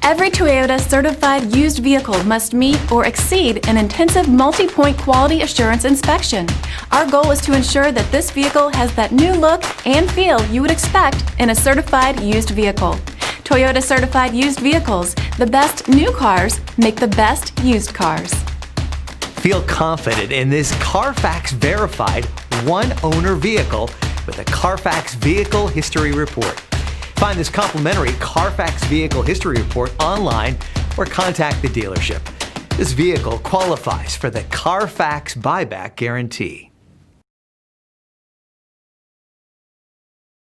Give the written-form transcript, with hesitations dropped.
Every Toyota certified used vehicle must meet or exceed an intensive multi-point quality assurance inspection. Our goal is to ensure that this vehicle has that new look and feel you would expect in a certified used vehicle. Toyota certified used vehicles. The best new cars make the best used cars. Feel confident in this Carfax verified one-owner vehicle with a Carfax Vehicle History Report. Find this complimentary Carfax Vehicle History Report online or contact the dealership. This vehicle qualifies for the Carfax Buyback Guarantee.